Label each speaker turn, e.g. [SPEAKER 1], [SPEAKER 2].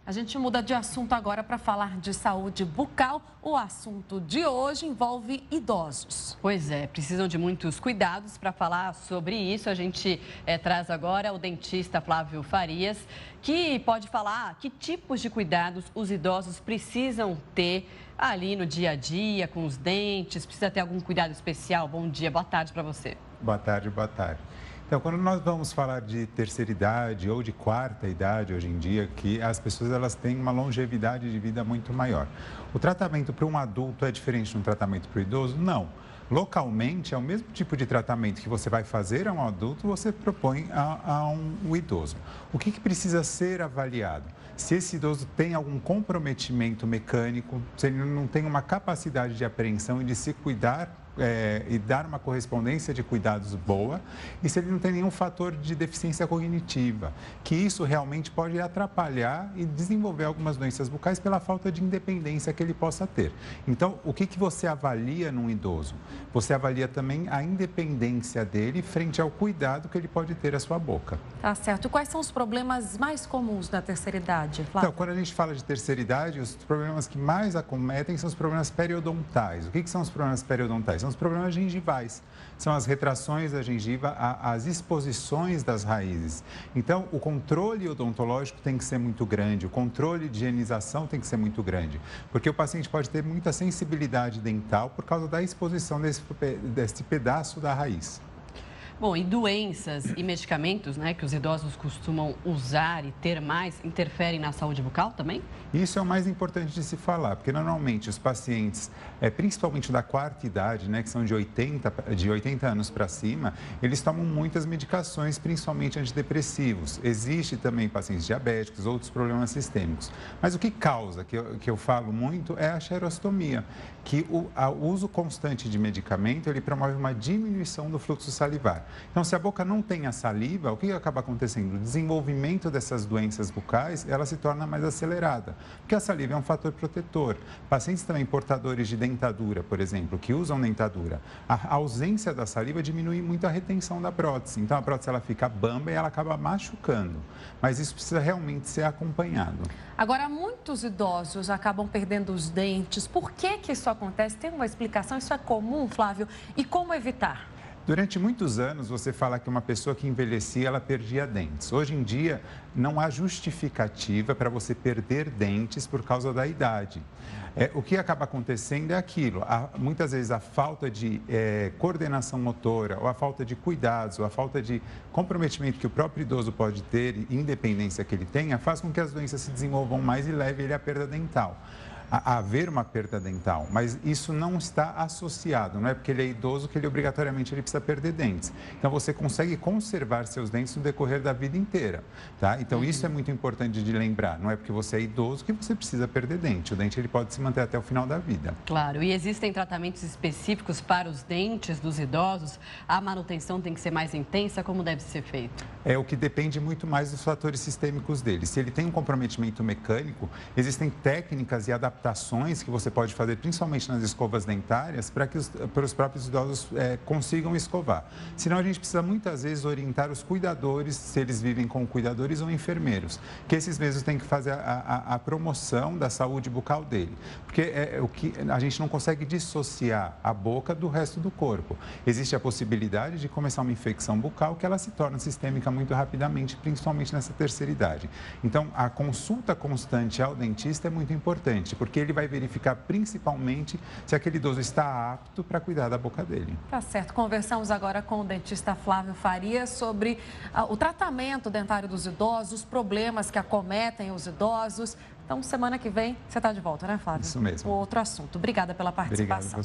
[SPEAKER 1] A gente muda de assunto agora para falar de saúde bucal. O assunto de hoje envolve idosos.
[SPEAKER 2] Pois é, precisam de muitos cuidados. Para falar sobre isso, a gente traz agora o dentista Flávio Farias, que pode falar que tipos de cuidados os idosos precisam ter ali no dia a dia, com os dentes. Precisa ter algum cuidado especial? Bom dia, boa tarde para você.
[SPEAKER 3] Boa tarde, boa tarde. Então, quando nós vamos falar de terceira idade ou de quarta idade, hoje em dia, que as pessoas elas têm uma longevidade de vida muito maior. O tratamento para um adulto é diferente de um tratamento para o idoso? Não. Localmente, é o mesmo tipo de tratamento que você vai fazer a um adulto, você propõe a um idoso. O que precisa ser avaliado? Se esse idoso tem algum comprometimento mecânico, se ele não tem uma capacidade de apreensão e de se cuidar e dar uma correspondência de cuidados boa, e se ele não tem nenhum fator de deficiência cognitiva, que isso realmente pode atrapalhar e desenvolver algumas doenças bucais pela falta de independência que ele possa ter. Então, o que você avalia num idoso? Você avalia também a independência dele frente ao cuidado que ele pode ter à sua boca.
[SPEAKER 1] Tá certo. E quais são os problemas mais comuns na terceira idade, Flávio?
[SPEAKER 3] Então, quando a gente fala de terceira idade, os problemas que mais acometem são os problemas periodontais. O que são os problemas periodontais? São os problemas gengivais, são as retrações da gengiva, as exposições das raízes. Então, o controle odontológico tem que ser muito grande, o controle de higienização tem que ser muito grande, porque o paciente pode ter muita sensibilidade dental por causa da exposição desse pedaço da raiz.
[SPEAKER 2] Bom, e doenças e medicamentos, né, que os idosos costumam usar e ter mais, interferem na saúde bucal também?
[SPEAKER 3] Isso é o mais importante de se falar, porque normalmente os pacientes, principalmente da quarta idade, né, que são de 80 anos para cima, eles tomam muitas medicações, principalmente antidepressivos. Existe também pacientes diabéticos, outros problemas sistêmicos. Mas o que causa, que eu falo muito, é a xerostomia, que o uso constante de medicamento, ele promove uma diminuição do fluxo salivar. Então, se a boca não tem a saliva, o que acaba acontecendo? O desenvolvimento dessas doenças bucais, ela se torna mais acelerada, porque a saliva é um fator protetor. Pacientes também portadores de dentadura, por exemplo, que usam dentadura, a ausência da saliva diminui muito a retenção da prótese. Então, a prótese ela fica bamba e ela acaba machucando, mas isso precisa realmente ser acompanhado.
[SPEAKER 1] Agora, muitos idosos acabam perdendo os dentes. Por que isso acontece? Tem uma explicação? Isso é comum, Flávio? E como evitar?
[SPEAKER 3] Durante muitos anos, você fala que uma pessoa que envelhecia, ela perdia dentes. Hoje em dia, não há justificativa para você perder dentes por causa da idade. O que acaba acontecendo é aquilo, muitas vezes a falta de coordenação motora, ou a falta de cuidados, ou a falta de comprometimento que o próprio idoso pode ter, e independência que ele tenha, faz com que as doenças se desenvolvam mais e leve ele à perda dental. A haver uma perda dental, mas isso não está associado, não é porque ele é idoso que ele obrigatoriamente precisa perder dentes. Então, você consegue conservar seus dentes no decorrer da vida inteira, tá? Então, isso é muito importante de lembrar, não é porque você é idoso que você precisa perder dente, o dente ele pode se manter até o final da vida.
[SPEAKER 2] Claro, e existem tratamentos específicos para os dentes dos idosos? A manutenção tem que ser mais intensa, como deve ser feito?
[SPEAKER 3] É o que depende muito mais dos fatores sistêmicos dele. Se ele tem um comprometimento mecânico, existem técnicas e adaptações que você pode fazer, principalmente nas escovas dentárias, para os próprios idosos consigam escovar. Senão, a gente precisa muitas vezes orientar os cuidadores, se eles vivem com cuidadores ou enfermeiros, que esses mesmos têm que fazer a promoção da saúde bucal dele. Porque o que a gente não consegue dissociar a boca do resto do corpo. Existe a possibilidade de começar uma infecção bucal que ela se torna sistêmica muito rapidamente, principalmente nessa terceira idade. Então, a consulta constante ao dentista é muito importante, porque ele vai verificar principalmente se aquele idoso está apto para cuidar da boca dele.
[SPEAKER 1] Tá certo. Conversamos agora com o dentista Flávio Farias sobre o tratamento dentário dos idosos, os problemas que acometem os idosos. Então, semana que vem, você está de volta, né, Flávio?
[SPEAKER 3] Isso mesmo.
[SPEAKER 1] O outro assunto. Obrigada pela participação.
[SPEAKER 3] Obrigado.